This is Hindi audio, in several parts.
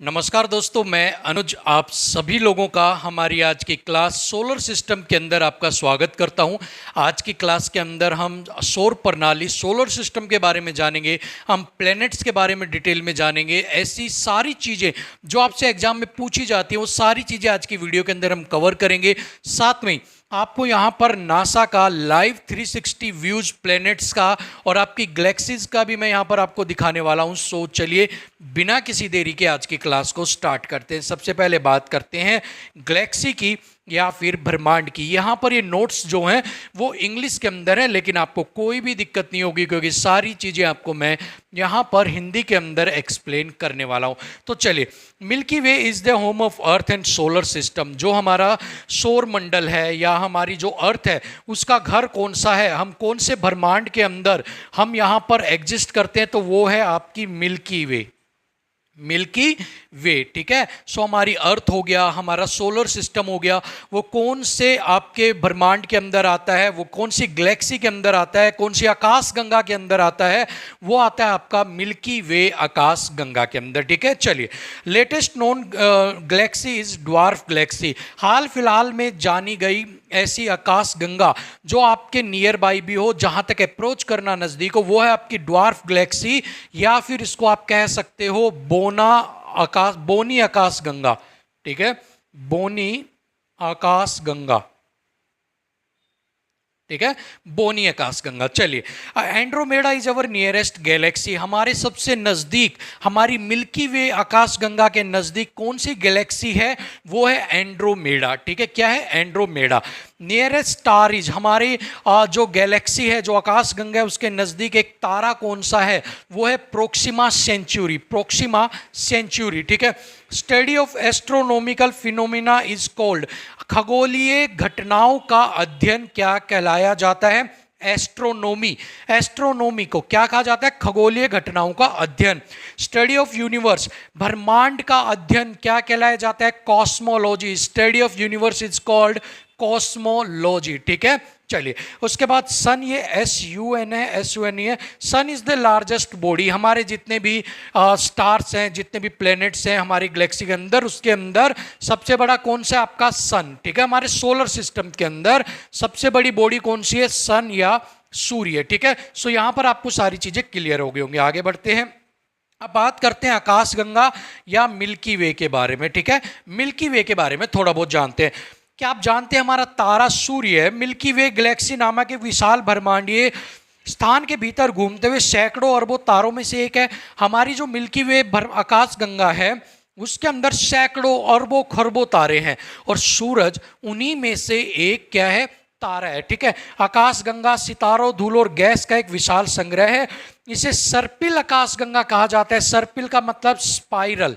नमस्कार दोस्तों, मैं अनुज आप सभी लोगों का हमारी आज की क्लास सोलर सिस्टम के अंदर आपका स्वागत करता हूं। आज की क्लास के अंदर हम सौर प्रणाली सोलर सिस्टम के बारे में जानेंगे, हम प्लैनेट्स के बारे में डिटेल में जानेंगे। ऐसी सारी चीज़ें जो आपसे एग्जाम में पूछी जाती हैं वो सारी चीज़ें आज की वीडियो के अंदर हम कवर करेंगे। साथ में आपको यहाँ पर नासा का लाइव 360 व्यूज प्लैनेट्स का और आपकी गैलेक्सीज का भी मैं यहाँ पर आपको दिखाने वाला हूँ। सो चलिए बिना किसी देरी के आज की क्लास को स्टार्ट करते हैं। सबसे पहले बात करते हैं गैलेक्सी की या फिर ब्रह्मांड की। यहाँ पर ये नोट्स जो हैं वो इंग्लिश के अंदर है, लेकिन आपको कोई भी दिक्कत नहीं होगी क्योंकि सारी चीज़ें आपको मैं यहाँ पर हिंदी के अंदर एक्सप्लेन करने वाला हूँ। तो चलिए, milky way is the home of earth and solar system. जो हमारा सौर मंडल है या हमारी जो अर्थ है उसका घर कौन सा है, हम कौन से ब्रह्मांड के अंदर हम यहाँ पर एग्जिस्ट करते हैं, तो वो है आपकी मिल्की वे। मिल्की वे, ठीक है। सो हमारी अर्थ हो गया, हमारा सोलर सिस्टम हो गया, वो कौन से आपके ब्रह्मांड के अंदर आता है, वो कौन सी गैलेक्सी के अंदर आता है, कौन सी आकाश गंगा के अंदर आता है, वो आता है आपका मिल्की वे आकाश गंगा के अंदर, ठीक है। चलिए, latest known galaxy is dwarf galaxy. हाल फिलहाल में जानी गई ऐसी आकाश गंगा जो आपके नियर बाई भी हो, जहां तक अप्रोच करना नजदीक हो, वो है आपकी ड्वार्फ गैलेक्सी, या फिर इसको आप कह सकते हो बोनी आकाश गंगा, ठीक है। बोनी आकाश गंगा, ठीक है, बोनी आकाश गंगा। चलिए, Andromeda is our nearest Galaxy. हमारे सबसे नजदीक, हमारी मिल्की वे आकाश गंगा के नजदीक कौन सी गैलेक्सी है, वो है एंड्रोमेडा, ठीक है। क्या है? एंड्रोमेडा। नियरेस्ट स्टार इज, हमारी जो गैलेक्सी है, जो आकाश गंगा है, उसके नजदीक एक तारा कौन सा है, वो है प्रोक्सिमा सेंचुरी। प्रोक्सिमा सेंचुरी, ठीक है। Study of astronomical phenomena is called. खगोलीय घटनाओं का अध्ययन क्या कहलाया जाता है? एस्ट्रोनॉमी। एस्ट्रोनॉमी को क्या कहा जाता है? खगोलीय घटनाओं का अध्ययन। स्टडी ऑफ यूनिवर्स, ब्रह्मांड का अध्ययन क्या कहलाया जाता है? Cosmology. Study of universe is called cosmology, ठीक है। चलिए, उसके बाद सन, ये SUN है, SUN है। सन इज द लार्जेस्ट बॉडी। हमारे जितने भी स्टार्स हैं, जितने भी प्लैनेट्स हैं हमारी गैलेक्सी के अंदर, उसके अंदर सबसे बड़ा कौन सा है? आपका सन, ठीक है। हमारे सोलर सिस्टम के अंदर सबसे बड़ी बॉडी कौन सी है? सन या सूर्य, ठीक है। सो यहां पर आपको सारी चीजें क्लियर हो गई होंगी। आगे बढ़ते हैं, अब बात करते हैं आकाश गंगा या मिल्की वे के बारे में, ठीक है। मिल्की वे के बारे में थोड़ा बहुत जानते हैं। क्या आप जानते हैं हमारा तारा सूर्य है, मिल्की वे गैलेक्सी नामक एक विशाल ब्रह्मांडीय स्थान के भीतर घूमते हुए सैकड़ों अरबों तारों में से एक है। हमारी जो मिल्की वे आकाश गंगा है उसके अंदर सैकड़ों अरबों खरबों तारे हैं और सूरज उन्हीं में से एक क्या है? तारा है, ठीक है। आकाश गंगा सितारों, धूल और गैस का एक विशाल संग्रह है। इसे सर्पिल आकाश गंगा कहा जाता है। सर्पिल का मतलब स्पाइरल,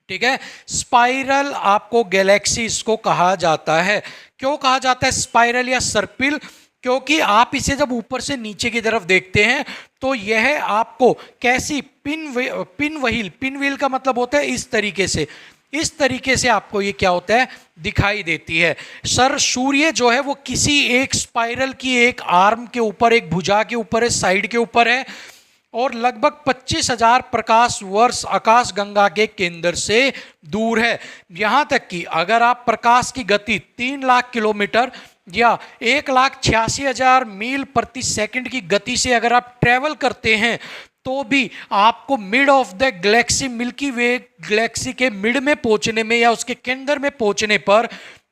ठीक है। स्पाइरल आपको गैलेक्सी इसको कहा जाता है। क्यों कहा जाता है स्पाइरल या सर्पिल? क्योंकि आप इसे जब ऊपर से नीचे की तरफ देखते हैं तो यह आपको कैसी पिन व्हील का मतलब होता है इस तरीके से आपको ये क्या होता है? दिखाई देती है। सर सूर्य जो है वो किसी एक स्पाइरल की एक आर्म के ऊपर, एक भुजा के ऊपर है, साइड के ऊपर है, और लगभग 25,000 प्रकाश वर्ष आकाश गंगा के केंद्र से दूर है। यहां तक कि अगर आप प्रकाश की गति 3 लाख किलोमीटर या 1,86,000 मील प्रति सेकंड की गति से अगर आप ट्रेवल करते हैं तो भी आपको mid of the Galaxy, milky way Galaxy के मिड में पहुंचने में या उसके केंद्र में पहुंचने पर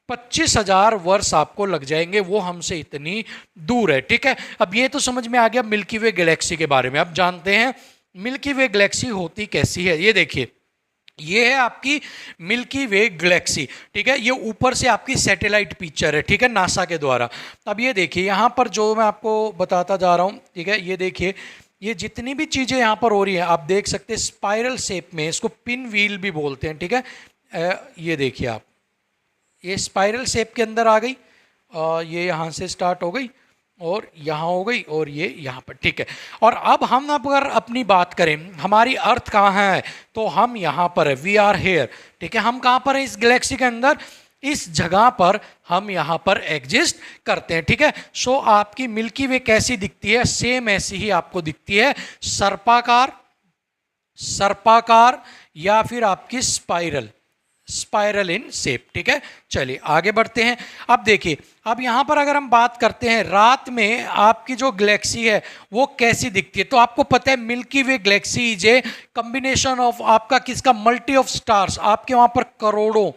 25,000 वर्ष आपको लग जाएंगे। वो हमसे इतनी दूर है, ठीक है। अब ये तो समझ में आ गया मिल्की वे गैलेक्सी के बारे में। अब जानते हैं मिल्की वे गैलेक्सी होती कैसी है। ये देखिए, ये है आपकी मिल्की वे गैलेक्सी, ठीक है। ये ऊपर से आपकी सैटेलाइट पिक्चर है, ठीक है, नासा के द्वारा। अब ये देखिए, यहाँ पर जो मैं आपको बताता जा रहा हूँ, ठीक है, ये देखिए, ये जितनी भी चीज़ें यहाँ पर हो रही हैं आप देख सकते हैं स्पाइरल शेप में, इसको पिन व्हील भी बोलते हैं, ठीक है। ये देखिए आप, ये स्पाइरल शेप के अंदर आ गई, ये यहाँ से स्टार्ट हो गई और यहाँ हो गई और ये यहाँ पर, ठीक है। और अब हम अगर अपनी बात करें हमारी अर्थ कहाँ है, तो हम यहाँ पर है, वी आर हेयर, ठीक है। हम कहाँ पर है? इस गैलेक्सी के अंदर, इस जगह पर हम यहाँ पर एग्जिस्ट करते हैं, ठीक है। सो आपकी मिल्की वे कैसी दिखती है? सेम ऐसी ही आपको दिखती है, सर्पाकार या फिर आपकी स्पाइरल इन शेप। ठीक है, चलिए आगे बढ़ते हैं। अब देखिए, अब यहाँ पर अगर हम बात करते हैं रात में आपकी जो गैलेक्सी है वो कैसी दिखती है, तो आपको पता है milky way Galaxy is a combination of आपका किसका, मल्टी ऑफ स्टार्स। आपके वहाँ पर करोड़ों,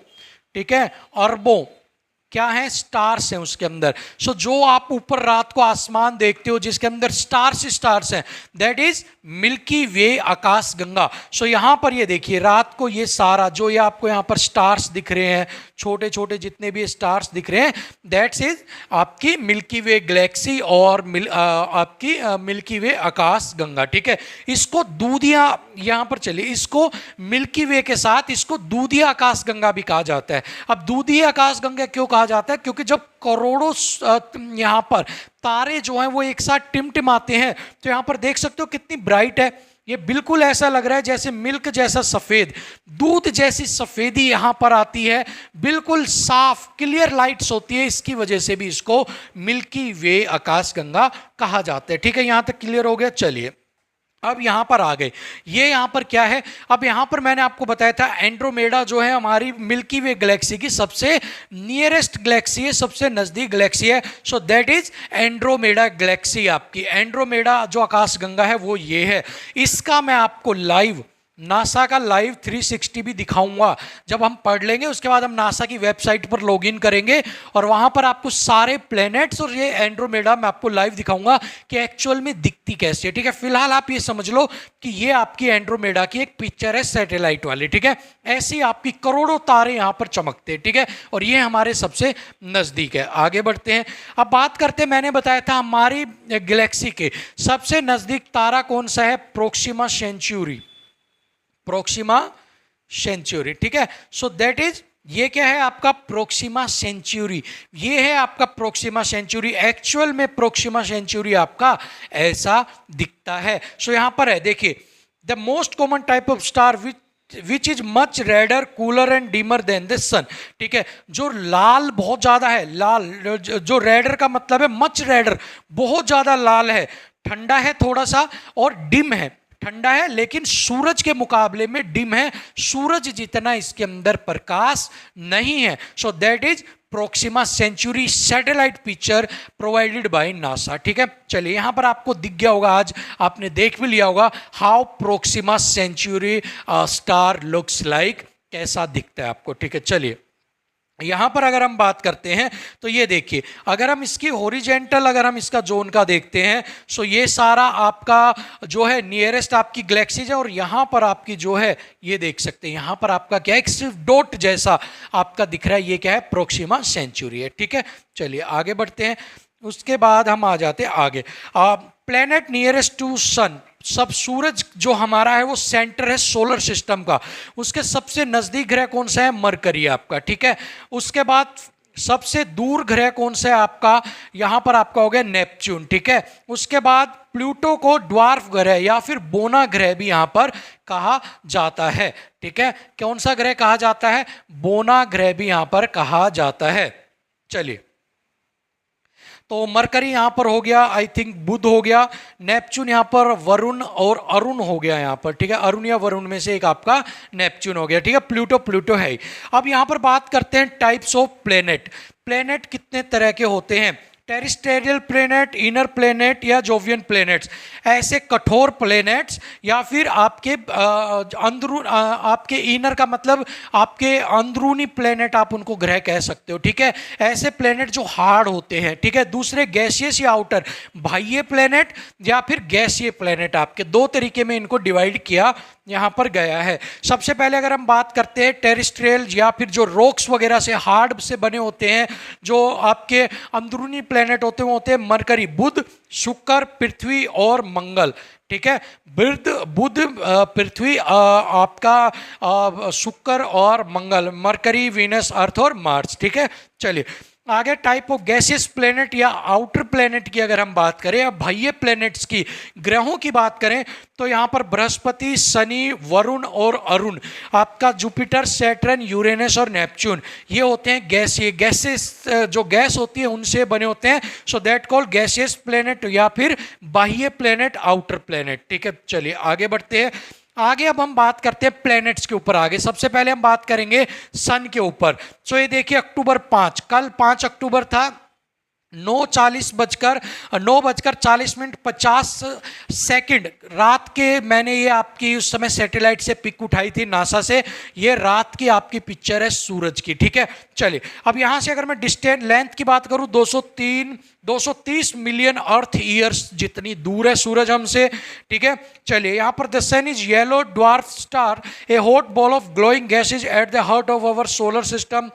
ठीक है, अरबों क्या है, स्टार्स हैं उसके अंदर। सो जो आप ऊपर रात को आसमान देखते हो जिसके अंदर स्टार्स हैं, दैट इज मिल्की वे आकाश गंगा। सो यहाँ पर ये देखिए रात को ये सारा जो ये आपको यहाँ पर स्टार्स दिख रहे हैं, छोटे छोटे जितने भी स्टार्स दिख रहे हैं, दैट्स इज आपकी मिल्की वे गैलेक्सी और आपकी मिल्की वे आकाश गंगा। ठीक है, इसको दूधिया, यहाँ पर चलिए, इसको मिल्की वे के साथ इसको दूधिया आकाश गंगा भी कहा जाता है। अब दूधिया आकाश गंगा क्यों कहा जाता है, क्योंकि जब करोड़ों यहाँ पर तारे जो हैं वो एक साथ टिमटिमाते हैं, तो यहाँ पर देख सकते हो कितनी ब्राइट है। ये बिल्कुल ऐसा लग रहा है जैसे मिल्क जैसा सफेद, दूध जैसी सफेदी यहाँ पर आती है, बिल्कुल साफ क्लियर लाइट्स होती है। इसकी वजह से भी इसको मिल्की वे आकाश गंगा कहा जाता है। ठीक है, यहाँ तक क्लियर हो गया। चलिए अब यहाँ पर आ गए, ये यहाँ पर क्या है, अब यहाँ पर मैंने आपको बताया था एंड्रोमेडा जो है हमारी मिल्की वे गैलेक्सी की सबसे नियरेस्ट गैलेक्सी है, सबसे नज़दीक गैलेक्सी है। So that is Andromeda Galaxy. आपकी एंड्रोमेडा जो आकाश गंगा है वो ये है। इसका मैं आपको लाइव नासा का लाइव 360 भी दिखाऊंगा। जब हम पढ़ लेंगे उसके बाद हम नासा की वेबसाइट पर लॉगिन करेंगे और वहां पर आपको सारे प्लैनेट्स और ये एंड्रोमेडा मैं आपको लाइव दिखाऊंगा कि एक्चुअल में दिखती कैसी है। ठीक है, फिलहाल आप ये समझ लो कि ये आपकी एंड्रोमेडा की एक पिक्चर है सैटेलाइट वाली। ठीक है, ऐसी आपकी करोड़ों तारे यहां पर चमकते हैं। ठीक है, और ये हमारे सबसे नजदीक है। आगे बढ़ते हैं, अब बात करते हैं, मैंने बताया था हमारी गैलेक्सी के सबसे नजदीक तारा कौन सा है, प्रोक्सिमा सेंचुरी। ठीक है, सो दैट इज, ये क्या है आपका प्रोक्सिमा सेंचुरी, ये है आपका प्रोक्सिमा सेंचुरी। एक्चुअल में प्रोक्सिमा सेंचुरी आपका ऐसा दिखता है। सो यहां पर है देखिए, the most common type of star which is much redder, cooler and dimmer than the sun. ठीक है, जो लाल बहुत ज्यादा है, लाल जो रेडर का मतलब है मच रेडर, बहुत ज्यादा लाल है, ठंडा है थोड़ा सा और डिम है, ठंडा है लेकिन सूरज के मुकाबले में डिम है, सूरज जितना इसके अंदर प्रकाश नहीं है। So that is Proxima Centauri satellite picture provided by NASA. ठीक है, चलिए यहां पर आपको दिख गया होगा, आज आपने देख भी लिया होगा how Proxima Centauri star looks like, कैसा दिखता है आपको। ठीक है, चलिए यहां पर अगर हम बात करते हैं तो ये देखिए, अगर हम इसकी हॉरिजेंटल अगर हम इसका जोन का देखते हैं, सो ये सारा आपका जो है नियरेस्ट आपकी गैलेक्सीज है, और यहां पर आपकी जो है ये देख सकते हैं, यहां पर आपका क्या है, सिर्फ डॉट जैसा आपका दिख रहा है, ये क्या है, प्रोक्सिमा सेंचुरी है। ठीक है, चलिए आगे बढ़ते हैं। उसके बाद हम आ जाते हैं आगे, प्लेनेट नियरेस्ट टू सन, सब सूरज जो हमारा है वो सेंटर है सोलर सिस्टम का, उसके सबसे नजदीक ग्रह कौन सा है, मरकरी आपका। ठीक है, उसके बाद सबसे दूर ग्रह कौन सा है आपका, यहां पर आपका हो गया नेपच्यून। ठीक है, उसके बाद प्लूटो को ड्वार्फ ग्रह या फिर बोना ग्रह भी यहां पर कहा जाता है। ठीक है, कौन सा ग्रह कहा जाता है, बोना ग्रह भी यहां पर कहा जाता है। चलिए, तो मरकरी यहां पर हो गया, आई थिंक बुध हो गया, नेपच्यून यहां पर वरुण और अरुण हो गया यहां पर। ठीक है, अरुण या वरुण में से एक आपका नेपच्यून हो गया। ठीक है, प्लूटो है। अब यहां पर बात करते हैं टाइप्स ऑफ प्लेनेट कितने तरह के होते हैं, टेरिस्टेरियल प्लेनेट, इनर प्लेनेट या जोवियन प्लेनेट्स, ऐसे कठोर प्लेनेट्स, या फिर आपके आपके इनर का मतलब आपके अंदरूनी प्लेनेट, आप उनको ग्रह कह सकते हो। ठीक है, ऐसे प्लेनेट जो हार्ड होते हैं। ठीक है, दूसरे गैसियस या आउटर, बाह्य प्लेनेट या फिर गैसीय प्लेनेट, आपके दो तरीके में इनको डिवाइड किया यहां पर गया है। सबसे पहले अगर हम बात करते हैं टेरिस्ट्रियल या फिर जो रॉक्स वगैरह से हार्ड से बने होते हैं, जो आपके अंदरूनी प्लेनेट होते हैं, वो होते हैं मरकरी, बुध, शुक्र, पृथ्वी और मंगल। ठीक है, बुध, पृथ्वी, आपका शुक्र और मंगल, मरकरी, वीनस, अर्थ और मार्स। ठीक है, चलिए आगे टाइप ऑफ गैसियस प्लेनेट या आउटर प्लेनेट की अगर हम बात करें, या बाह्य प्लेनेट्स की, ग्रहों की बात करें, तो यहाँ पर बृहस्पति, शनि, वरुण और अरुण, आपका जुपिटर, सैटर्न, यूरेनस और नेपच्यून, ये होते हैं गैसीय, गैसेस जो गैस होती है उनसे बने होते हैं। So that called gaseous planet या फिर बाह्य प्लेनेट, आउटर प्लेनेट। ठीक है, चलिए आगे बढ़ते हैं। आगे अब हम बात करते हैं प्लैनेट्स के ऊपर। आगे सबसे पहले हम बात करेंगे सन के ऊपर। सो ये देखिए अक्टूबर 5, कल 5 अक्टूबर था, 9:40 50 रात के, मैंने ये आपकी उस समय सैटेलाइट से पिक उठाई थी नासा से, ये रात की आपकी पिक्चर है सूरज की, ठीक है। चलिए अब यहाँ से अगर मैं डिस्टेंस लेंथ की बात करूँ, 230 मिलियन अर्थ ईयर्स जितनी दूर है सूरज हमसे, ठीक है। चलिए यहाँ पर the sun is yellow dwarf star, a hot ball of glowing gases at the heart of our solar system.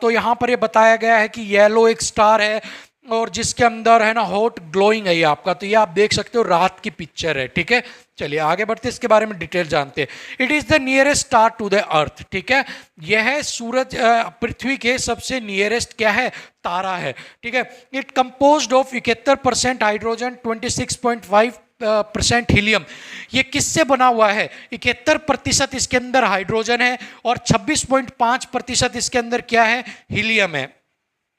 तो यहाँ पर ये बताया गया है कि येलो एक स्टार है और जिसके अंदर है ना हॉट ग्लोइंग है ये आपका, तो ये आप देख सकते हो रात की पिक्चर है, ठीक है। चलिए आगे बढ़ते इसके बारे में डिटेल जानते हैं। It is the nearest star to the earth, ठीक है। यह है सूरज पृथ्वी के सबसे नियरेस्ट क्या है, तारा है, ठीक है। It composed of 71% hydrogen, 26.5% helium. ये किससे बना हुआ है, 71% इसके अंदर हाइड्रोजन है और 26.5% इसके अंदर क्या है, हीलियम है।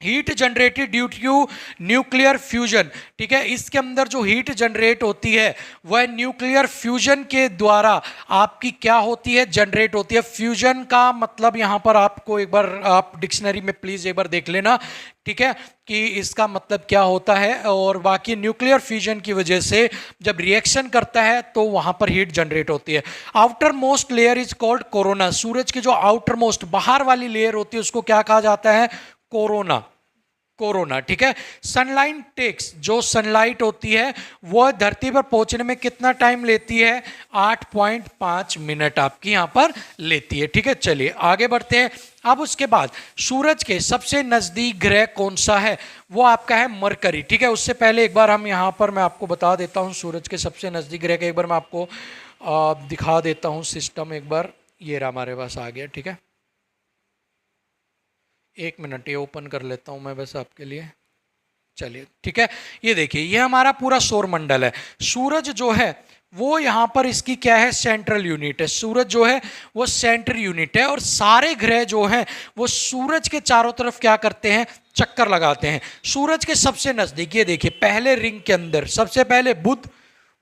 Heat generated due to nuclear fusion, ठीक है। इसके अंदर जो हीट जनरेट होती है वह न्यूक्लियर फ्यूजन के द्वारा आपकी क्या होती है, जनरेट होती है। फ्यूजन का मतलब यहाँ पर आपको एक बार आप डिक्शनरी में प्लीज एक बार देख लेना, ठीक है, कि इसका मतलब क्या होता है। और बाकी न्यूक्लियर फ्यूजन की वजह से जब रिएक्शन करता है तो वहां पर हीट जनरेट होती है। Outermost layer is called corona. सूरज की जो आउटर मोस्ट बाहर वाली लेयर होती है उसको क्या कहा जाता है, कोरोना, ठीक है। सनलाइट टेक्स, जो सनलाइट होती है वह धरती पर पहुंचने में कितना टाइम लेती है, 8.5 मिनट आपकी यहां पर लेती है, ठीक है। चलिए आगे बढ़ते हैं। अब उसके बाद सूरज के सबसे नजदीक ग्रह कौन सा है, वो आपका है मरकरी, ठीक है। उससे पहले एक बार हम यहां पर मैं आपको बता देता हूं सूरज के सबसे नजदीक ग्रह के, एक बार मैं आपको दिखा देता हूं सिस्टम। एक बार ये रहा हमारे पास आ गया, ठीक है। एक मिनट ये ओपन कर लेता हूं मैं बस आपके लिए। चलिए ठीक है, ये देखिए ये हमारा पूरा सौर मंडल है। सूरज जो है वो यहाँ पर इसकी क्या है, सेंट्रल यूनिट है। सूरज जो है वो सेंट्रल यूनिट है और सारे ग्रह जो हैं वो सूरज के चारों तरफ क्या करते हैं, चक्कर लगाते हैं। सूरज के सबसे नजदीक ये देखिए पहले रिंग के अंदर सबसे पहले बुध,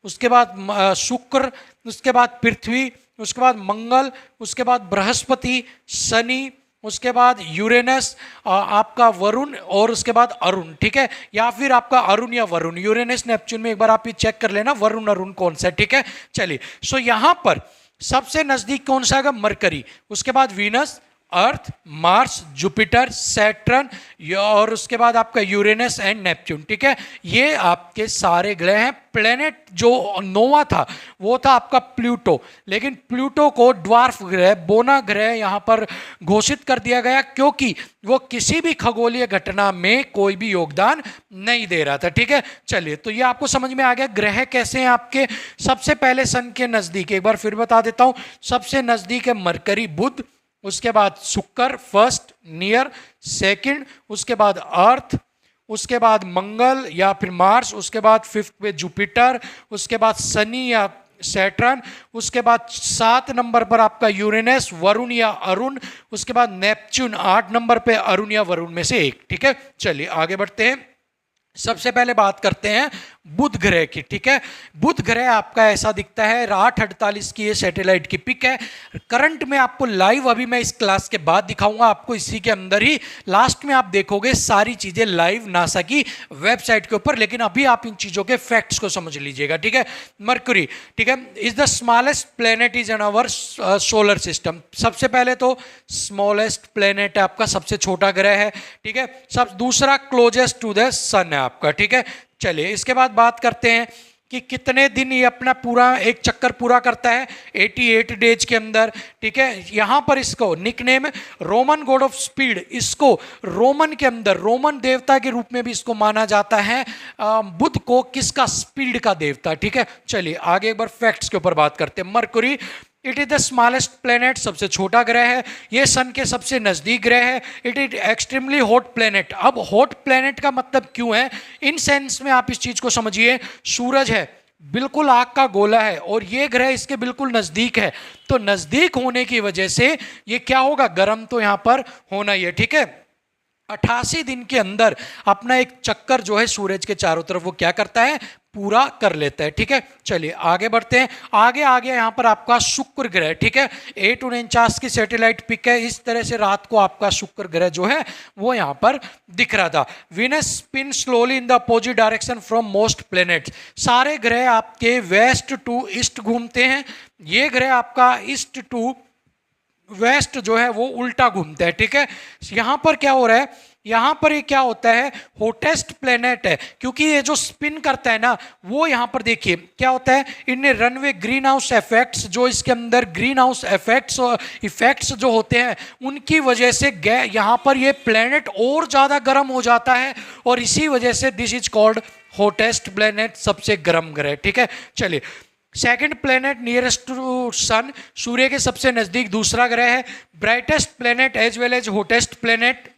उसके बाद शुक्र, उसके बाद पृथ्वी, उसके बाद मंगल, उसके बाद बृहस्पति, शनि, उसके बाद यूरेनस, आपका वरुण और उसके बाद अरुण, ठीक है। या फिर आपका अरुण या वरुण, यूरेनस नेपच्यून में एक बार आप ये चेक कर लेना वरुण अरुण कौन सा है, ठीक है। चलिए सो यहां पर सबसे नजदीक कौन सा है, मरकरी, उसके बाद वीनस, अर्थ, मार्स, जुपिटर, सैटर्न और उसके बाद आपका यूरेनस एंड नेपच्यून, ठीक है। ये आपके सारे ग्रह हैं। प्लेनेट जो नोवा था वो था आपका प्लूटो, लेकिन प्लूटो को ड्वार्फ ग्रह, बोना ग्रह यहां पर घोषित कर दिया गया क्योंकि वो किसी भी खगोलीय घटना में कोई भी योगदान नहीं दे रहा था, ठीक है। चलिए तो ये आपको समझ में आ गया ग्रह कैसे हैं आपके। सबसे पहले सन के नजदीक एक बार फिर बता देता हूं, सबसे नजदीक है मरकरी बुध, उसके बाद शुक्र फर्स्ट नियर, सेकंड उसके बाद अर्थ, उसके बाद मंगल या फिर मार्स, उसके बाद फिफ्थ पे जुपिटर, उसके बाद शनि या सैटर्न, उसके बाद 7 नंबर पर आपका यूरेनस, वरुण या अरुण, उसके बाद नेपच्यून 8 नंबर पे अरुण या वरुण में से एक, ठीक है। चलिए आगे बढ़ते हैं। सबसे पहले बात करते हैं बुध ग्रह की, ठीक है। बुध ग्रह आपका ऐसा दिखता है, 8:48 की ये सैटेलाइट की पिक है। करंट में आपको लाइव अभी मैं इस क्लास के बाद दिखाऊंगा आपको, इसी के अंदर ही लास्ट में आप देखोगे सारी चीजें लाइव नासा की वेबसाइट के ऊपर, लेकिन अभी आप इन चीजों के फैक्ट्स को समझ लीजिएगा, ठीक है। मरकरी, ठीक है, is the smallest planet is in our solar system. सबसे पहले तो स्मॉलेस्ट प्लेनेट है आपका, सबसे छोटा ग्रह है, ठीक है। सब दूसरा क्लोजेस्ट टू द सन है आपका, ठीक है। चलिए इसके बाद बात करते हैं कि कितने दिन ये अपना पूरा एक चक्कर पूरा करता है, 88 डेज के अंदर, ठीक है। यहां पर इसको nickname Roman God of speed, इसको रोमन के अंदर रोमन देवता के रूप में भी इसको माना जाता है। बुध को किसका, स्पीड का देवता, ठीक है। चलिए आगे एक बार फैक्ट्स के ऊपर बात करते हैं। Mercury it is the smallest planet, सबसे छोटा ग्रह है। ये सन के सबसे नजदीक ग्रह है। It is extremely hot planet. अब हॉट प्लेनेट का मतलब क्यों है, इन सेंस में आप इस चीज को समझिए। सूरज है बिल्कुल आग का गोला है और ये ग्रह इसके बिल्कुल नजदीक है, तो नजदीक होने की वजह से ये क्या होगा, गर्म तो यहां पर होना ही है, ठीक है। 88 दिन के अंदर अपना एक चक्कर जो है सूरज के चारों तरफ वो क्या करता है, पूरा कर लेता है। ठीक है, चलिए आगे बढ़ते हैं। आगे आगे यहाँ पर आपका शुक्र ग्रह, ठीक है, 849 की सैटेलाइट पिक है। इस तरह से रात को आपका शुक्र ग्रह जो है वो यहाँ पर दिख रहा था। Venus spin slowly in the opposite direction from most planets. सारे ग्रह आपके वेस्ट टू ईस्ट घूमते हैं, ये ग्रह आपका ईस्ट टू वेस्ट जो है वो उल्टा घूमता है। ठीक है, यहाँ पर क्या हो रहा है, यहाँ पर ये क्या होता है, हॉटेस्ट प्लेनेट है, क्योंकि ये जो स्पिन करता है ना वो यहाँ पर देखिए क्या होता है, इनने रनवे ग्रीन हाउस इफेक्ट्स, जो इसके अंदर ग्रीन हाउस इफेक्ट्स जो होते हैं उनकी वजह से यहाँ पर ये प्लेनेट और ज़्यादा गर्म हो जाता है, और इसी वजह से this is called hottest planet, सबसे गर्म ग्रह। ठीक है, चलिए second planet nearest to sun, सूर्य के सबसे नजदीक दूसरा ग्रह है। Brightest planet as well as hottest planet,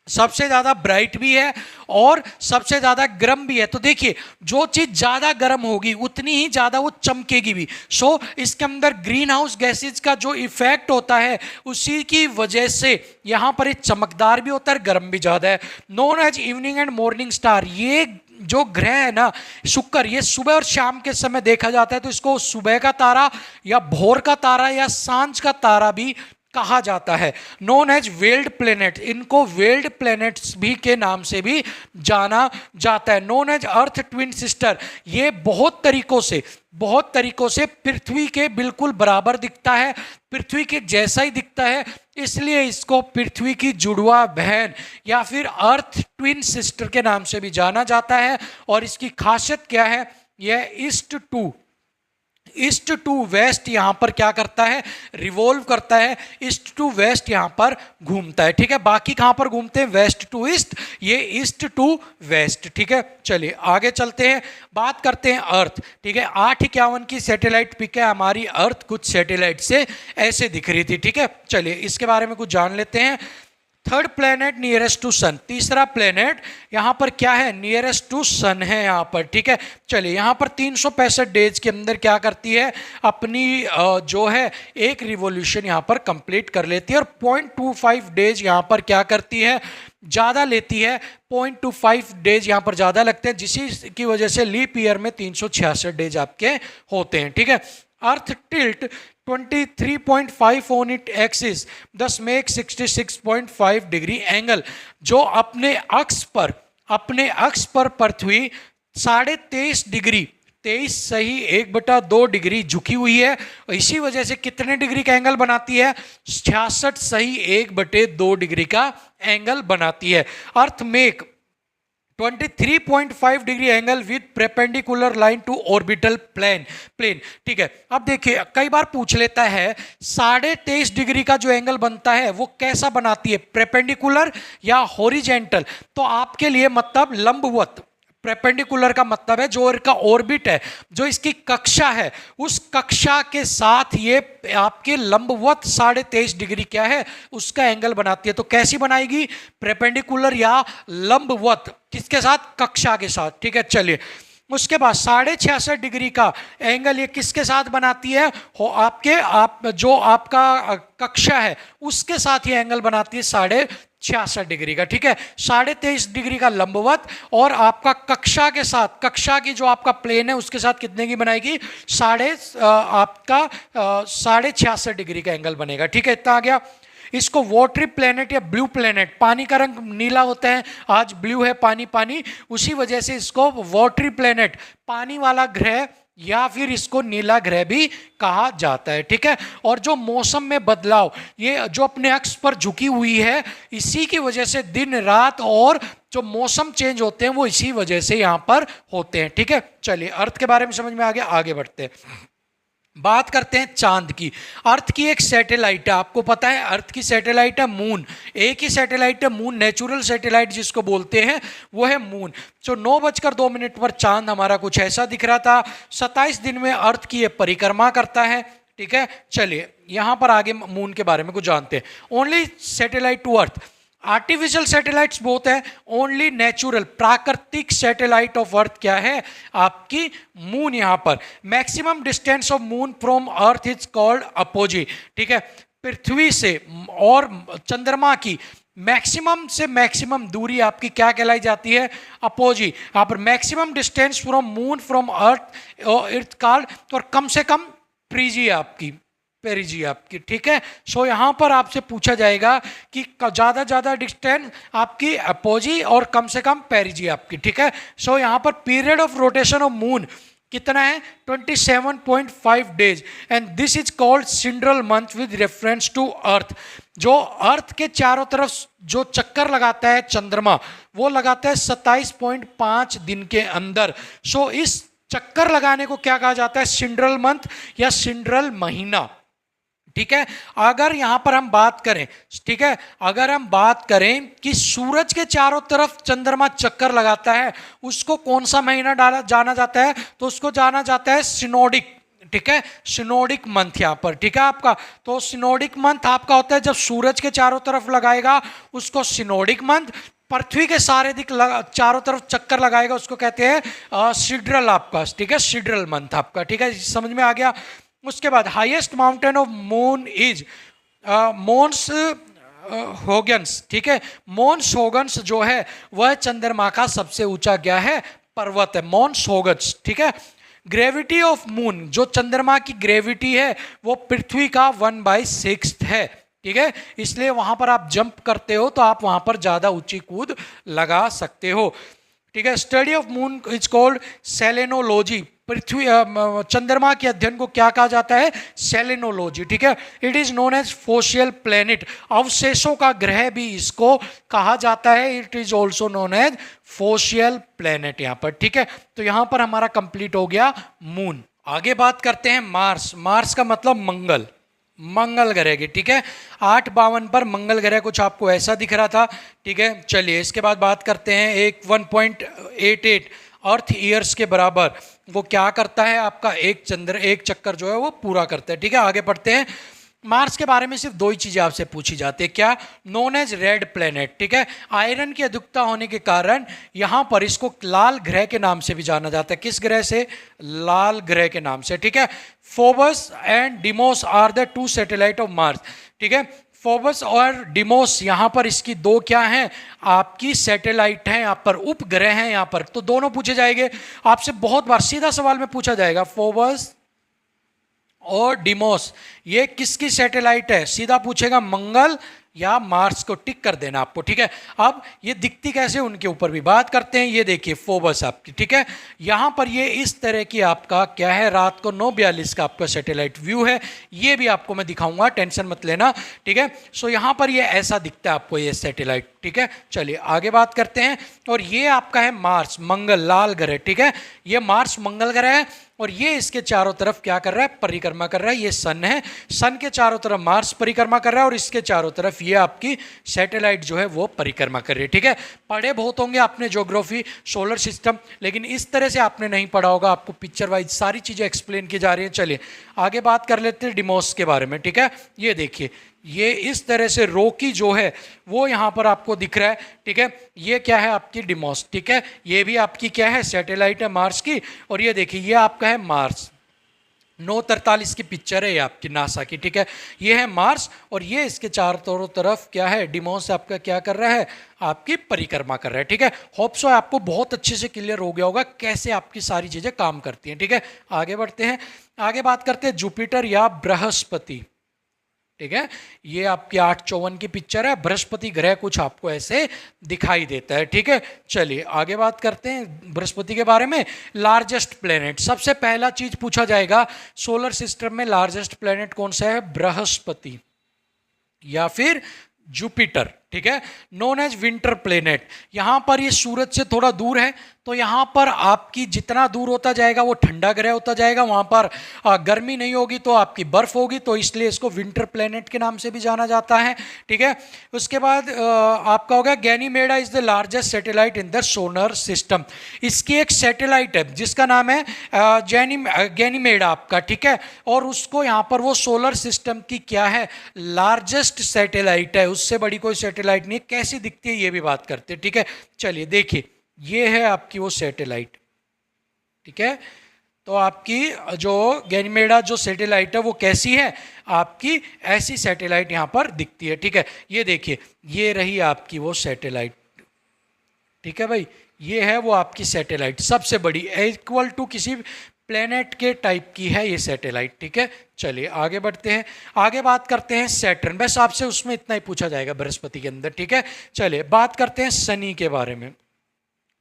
सबसे ज़्यादा ब्राइट भी है और सबसे ज़्यादा गर्म भी है। तो देखिए जो चीज़ ज़्यादा गर्म होगी उतनी ही ज़्यादा वो चमकेगी भी। सो इसके अंदर ग्रीन हाउस गैसेज का जो इफेक्ट होता है उसी की वजह से यहाँ पर ये चमकदार भी होता है, गर्म भी ज़्यादा है। Known as evening and morning star, ये जो ग्रह है ना शुक्र, ये सुबह और शाम के समय देखा जाता है, तो इसको सुबह का तारा या भोर का तारा या सांझ का तारा भी कहा जाता है। नोन एज वेल्ड प्लेनेट, इनको वेल्ड प्लेनेट्स भी के नाम से भी जाना जाता है। Known as earth twin sister, ये बहुत तरीकों से पृथ्वी के बिल्कुल बराबर दिखता है, पृथ्वी के जैसा ही दिखता है, इसलिए इसको पृथ्वी की जुड़वा बहन या फिर अर्थ ट्विन सिस्टर के नाम से भी जाना जाता है। और इसकी खासियत क्या है, यह ईस्ट टू वेस्ट यहाँ पर क्या करता है, रिवॉल्व करता है, ईस्ट टू वेस्ट यहाँ पर घूमता है। ठीक है, बाकी कहाँ पर घूमते हैं, वेस्ट टू ईस्ट, ये ईस्ट टू वेस्ट। ठीक है, चलिए आगे चलते हैं, बात करते हैं अर्थ। ठीक है, 851 की सैटेलाइट पिक है हमारी अर्थ, कुछ सैटेलाइट से ऐसे दिख रही थी। ठीक है, चलिए इसके बारे में कुछ जान लेते हैं। थर्ड प्लेनेट नियरेस्ट टू सन, तीसरा प्लेनेट यहाँ पर क्या है, नियरेस्ट टू सन है यहाँ पर। ठीक है, चलिए यहाँ पर 365 डेज के अंदर क्या करती है, अपनी जो है एक रिवॉल्यूशन यहाँ पर कंप्लीट कर लेती है, और 0.25 डेज यहाँ पर क्या करती है, ज़्यादा लेती है। 0.25 डेज यहाँ पर ज़्यादा लगते हैं, जिसी की वजह से लीप ईयर में 366 डेज आपके होते हैं। ठीक है, अर्थ टिल्ट 23.5 ऑन इट एक्सिस दस मेक 66.5 डिग्री एंगल, जो अपने अक्ष पर पृथ्वी 23.5 डिग्री, 23 सही 1/2 डिग्री झुकी हुई है। इसी वजह से कितने डिग्री का एंगल बनाती है, 66 सही 1/2 डिग्री का एंगल बनाती है। Earth make 23.5 degree angle with perpendicular line to orbital plane. ठीक है, अब देखिए कई बार पूछ लेता है 23.5 डिग्री का जो एंगल बनता है वो कैसा बनाती है, परपेंडिकुलर या हॉरिजेंटल। तो आपके लिए मतलब लंबवत, परपेंडिकुलर का मतलब है जो इसका ऑर्बिट है, जो इसकी कक्षा है, उस कक्षा के साथ ये आपके लंबवत 23.5 डिग्री क्या है उसका एंगल बनाती है। तो कैसी बनाएगी, परपेंडिकुलर या लंबवत, किसके साथ, कक्षा के साथ। ठीक है, चलिए उसके बाद 66.5 डिग्री का एंगल ये किसके साथ बनाती है, जो आपका कक्षा है उसके साथ ये एंगल बनाती है 66.5 डिग्री का। ठीक है, 23.5 डिग्री का लंबवत, और आपका कक्षा के साथ, कक्षा की जो आपका प्लेन है उसके साथ कितने की बनाएगी, 66.5 डिग्री का एंगल बनेगा। ठीक है, इतना आ गया। इसको वाटरी प्लेनेट या ब्लू प्लेनेट, पानी का रंग नीला होता है, आज ब्लू है पानी, उसी वजह से इसको वाटरी प्लेनेट, पानी वाला ग्रह या फिर इसको नीला ग्रह भी कहा जाता है। ठीक है, और जो मौसम में बदलाव, ये जो अपने अक्ष पर झुकी हुई है, इसी की वजह से दिन रात और जो मौसम चेंज होते हैं वो इसी वजह से यहाँ पर होते हैं। ठीक है, चलिए अर्थ के बारे में समझ में आ गया, आगे बढ़ते हैं। बात करते हैं चांद की। अर्थ की एक सैटेलाइट है, आपको पता है अर्थ की सैटेलाइट है मून, एक ही सैटेलाइट है मून, नेचुरल सैटेलाइट जिसको बोलते हैं वो है मून। 9:02 पर चांद हमारा कुछ ऐसा दिख रहा था। 27 दिन में अर्थ की ये परिक्रमा करता है। ठीक है, चलिए यहाँ पर आगे मून के बारे में कुछ जानते हैं। Only satellite to earth, artificial satellites बहुत है, ओनली नेचुरल प्राकृतिक सैटेलाइट ऑफ अर्थ क्या है, आपकी मून। यहाँ पर maximum distance of moon from earth is called apogee. ठीक है, पृथ्वी से और चंद्रमा की मैक्सिमम से मैक्सिमम दूरी आपकी क्या कहलाई जाती है? अपोजी। यहाँ पर maximum distance from moon from earth earth called, और कम से कम प्रीजी आपकी, पेरिजी आपकी, ठीक है। सो यहाँ पर आपसे पूछा जाएगा कि ज़्यादा डिस्टेंस आपकी अपोजी और कम से कम पेरिजी आपकी, ठीक है। सो यहाँ पर period of rotation of moon कितना है? 27.5 days, and this is called sidereal month with reference to earth. जो अर्थ के चारों तरफ जो चक्कर लगाता है चंद्रमा, वो लगाता है 27.5 दिन के अंदर। सो इस चक्कर लगाने को क्या कहा जाता है? सिंड्रल मंथ या सिंड्रल महीना, ठीक है। अगर यहां पर हम बात करें, ठीक है, अगर हम बात करें कि सूरज के चारों तरफ चंद्रमा चक्कर लगाता है, उसको कौन सा महीना जाना जाता है? तो उसको जाना जाता है सिनोडिक, ठीक है, सिनोडिक मंथ यहां पर, ठीक है आपका। तो सिनोडिक मंथ आपका होता है जब सूरज के चारों तरफ लगाएगा उसको सिनोडिक मंथ, पृथ्वी के सारे दिक चारों तरफ चक्कर लगाएगा उसको कहते हैं सिड्रल आपका, ठीक है, सिड्रल मंथ आपका, ठीक है, समझ में आ गया। उसके बाद highest mountain of moon is Mons Huygens, ठीक है। मोन्स होगन्स जो है वह चंद्रमा का सबसे ऊंचा क्या है? पर्वत है, मोन्स होगन्स, ठीक है। ग्रेविटी ऑफ मून, जो चंद्रमा की ग्रेविटी है वो पृथ्वी का 1/6 है, ठीक है। इसलिए वहां पर आप जंप करते हो तो आप वहां पर ज्यादा ऊंची कूद लगा सकते हो, ठीक है। Study of moon is called selenology. पृथ्वी चंद्रमा के अध्ययन को क्या कहा जाता है? सेलेनोलॉजी, ठीक है। It is known as fossil planet, अवशेषों का ग्रह भी इसको कहा जाता है। It is also known as fossil planet यहाँ पर, ठीक है। तो यहाँ पर हमारा कंप्लीट हो गया मून। आगे बात करते हैं मार्स। मार्स का मतलब मंगल, मंगल ग्रह की, ठीक है। 852 पर मंगल ग्रह कुछ आपको ऐसा दिख रहा था, ठीक है। चलिए इसके बाद बात करते हैं, एक 1.88 अर्थ ईयर्स के बराबर वो क्या करता है? आपका एक चक्कर जो है वो पूरा करता है, ठीक है। आगे बढ़ते हैं। मार्स के बारे में सिर्फ दो ही चीजें आपसे पूछी जाती है, क्या? नोन एज रेड प्लेनेट, ठीक है। आयरन की अधिकता होने के कारण यहां पर इसको लाल ग्रह के नाम से भी जाना जाता है। किस ग्रह से? लाल ग्रह के नाम से, ठीक है। Phobos and Deimos are the 2 satellite of Mars, ठीक है। फोबस और डिमोस यहाँ पर इसकी दो क्या हैं? आपकी सैटेलाइट हैं, यहाँ पर उपग्रह हैं यहाँ पर। तो दोनों पूछे जाएंगे आपसे, बहुत बार सीधा सवाल में पूछा जाएगा, फोबस और डिमोस ये किसकी सैटेलाइट है? सीधा पूछेगा मंगल या मार्स को टिक कर देना आपको, ठीक है। अब ये दिखती कैसे उनके ऊपर भी बात करते हैं। ये देखिए फोबस आपकी, ठीक है। यहाँ पर ये इस तरह की आपका क्या है? रात को 9:42 का आपका सैटेलाइट व्यू है। ये भी आपको मैं दिखाऊंगा, टेंशन मत लेना, ठीक है। सो यहाँ पर ये ऐसा दिखता है आपको ये सैटेलाइट, ठीक है। चलिए आगे बात करते हैं। और ये आपका है मार्स, मंगल, लाल ग्रह, ठीक है। ये मार्स मंगल ग्रह है और ये इसके चारों तरफ क्या कर रहा है? परिक्रमा कर रहा है। ये सन है, सन के चारों तरफ मार्स परिक्रमा कर रहा है और इसके चारों तरफ ये आपकी सैटेलाइट जो है वो परिक्रमा कर रही है, ठीक है। पढ़े बहुत होंगे आपने ज्योग्राफी, सोलर सिस्टम, लेकिन इस तरह से आपने नहीं पढ़ा होगा, आपको पिक्चर वाइज सारी चीजें एक्सप्लेन की जा रही हैं। चलिए आगे बात कर लेते हैं डिमोस के बारे में, ठीक है। ये देखिए, ये इस तरह से रोकी जो है वो यहाँ पर आपको दिख रहा है, ठीक है। ये क्या है? आपकी डिमोस, ठीक है। ये भी आपकी क्या है? सैटेलाइट है मार्स की। और ये देखिए ये आपका है मार्स, 9:43 की पिक्चर है ये आपकी नासा की, ठीक है। ये है मार्स और ये इसके चारों तरफ क्या है? डिमोस आपका क्या कर रहा है? आपकी परिक्रमा कर रहा है, ठीक है। होप सो आपको बहुत अच्छे से क्लियर हो गया होगा कैसे आपकी सारी चीजें काम करती हैं, ठीक है। आगे बढ़ते हैं। आगे बात करते हैं जुपिटर या बृहस्पति, ठीक है। ये आपकी 854 की पिक्चर है। बृहस्पति ग्रह कुछ आपको ऐसे दिखाई देता है, ठीक है। चलिए आगे बात करते हैं बृहस्पति के बारे में। लार्जेस्ट प्लेनेट, सबसे पहला चीज पूछा जाएगा सोलर सिस्टम में लार्जेस्ट प्लेनेट कौन सा है? बृहस्पति या फिर जुपिटर, ठीक है। Known as winter planet. यहां पर ये सूरज से थोड़ा दूर है तो यहां पर आपकी जितना दूर होता जाएगा वो ठंडा ग्रह होता जाएगा, वहां पर गर्मी नहीं होगी तो आपकी बर्फ होगी, तो इसलिए इसको विंटर प्लेनेट के नाम से भी जाना जाता है, ठीक है। उसके बाद आपका होगा गैनीमेडा is the largest satellite in the solar system. इसकी एक सैटेलाइट है जिसका नाम है गैनीमेडा आपका, ठीक है। और उसको यहाँ पर वो सोलर सिस्टम की क्या है? लार्जेस्ट सैटेलाइट है, उससे बड़ी कोई सैटेलाइट नहीं है। कैसी दिखती है ये भी बात करते हैं, ठीक है। चलिए देखिए, ये है आपकी वो सैटेलाइट, ठीक है। तो आपकी जो गैनीमेडा जो सैटेलाइट है वो कैसी है, आपकी ऐसी सैटेलाइट यहाँ पर दिखती है। ठीक है, ये देखिए, ये रही आपकी वो सैटेलाइट। ठीक है भाई, ये है वो आपकी सैटेलाइट, सबसे बड़ी, इक्वल टू किसी प्लेनेट के टाइप की है ये सैटेलाइट। ठीक है, चलिए आगे बढ़ते हैं, आगे बात करते हैं सैटर्न। बस आपसे उसमें इतना ही पूछा जाएगा बृहस्पति के अंदर। ठीक है, चलिए बात करते हैं शनि के बारे में।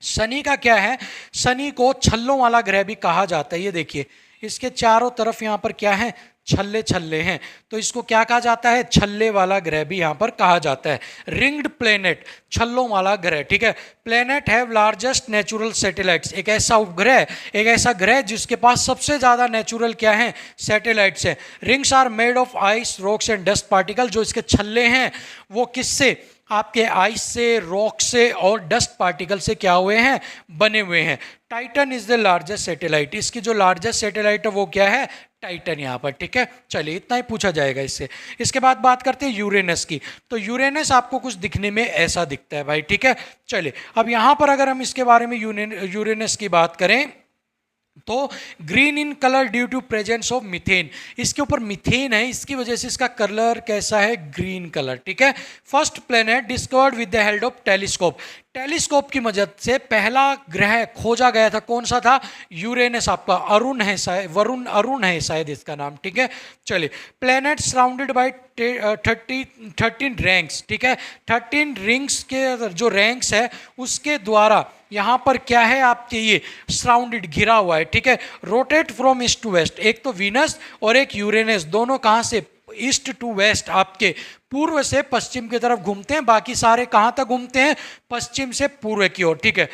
शनि का क्या है, शनि को छल्लों वाला ग्रह भी कहा जाता है। ये देखिए, इसके चारों तरफ यहाँ पर क्या है, छल्ले छल्ले हैं, तो इसको क्या कहा जाता है, छल्ले वाला ग्रह भी यहाँ पर कहा जाता है। रिंग्ड प्लेनेट, छल्लों वाला ग्रह। ठीक है, planet have largest natural satellites, एक ऐसा उपग्रह, एक ऐसा ग्रह जिसके पास सबसे ज़्यादा नेचुरल क्या है, सैटेलाइट्स है। Rings are made of ice, rocks and dust particle, जो इसके छल्ले हैं वो किससे, आपके आइस से, रॉक से और डस्ट पार्टिकल से क्या हुए हैं, बने हुए हैं। Titan is the largest satellite, इसकी जो लार्जेस्ट सैटेलाइट है वो क्या है, टाइटन यहाँ पर। ठीक है, चलिए इतना ही पूछा जाएगा इससे। इसके बाद बात करते हैं यूरेनस की। तो यूरेनस आपको कुछ दिखने में ऐसा दिखता है भाई। ठीक है, चलिए अब यहाँ पर अगर हम इसके बारे में यूरेनस की बात करें तो green in colour due to presence of methane, इसके ऊपर मीथेन है, इसकी वजह से इसका कलर कैसा है, ग्रीन कलर। ठीक है, first planet discovered with the help of telescope, telescope की मदद से पहला ग्रह खोजा गया था, कौन सा था, यूरेनस, आपका अरुण है शायद, वरुण, अरुण है शायद इसका नाम। ठीक है, चलिए प्लेनेट सराउंडेड बाय 13 रैंक्स। ठीक है, 13 रिंग्स के जो रैंक्स है उसके द्वारा यहाँ पर क्या है, आपके ये सराउंडेड, घिरा हुआ है। ठीक है, rotate from east to west, एक तो वीनस और एक यूरेनस, दोनों कहाँ से, ईस्ट टू वेस्ट, आपके पूर्व से पश्चिम की तरफ घूमते हैं, बाकी सारे कहाँ तक घूमते हैं, पश्चिम से पूर्व की ओर। ठीक है,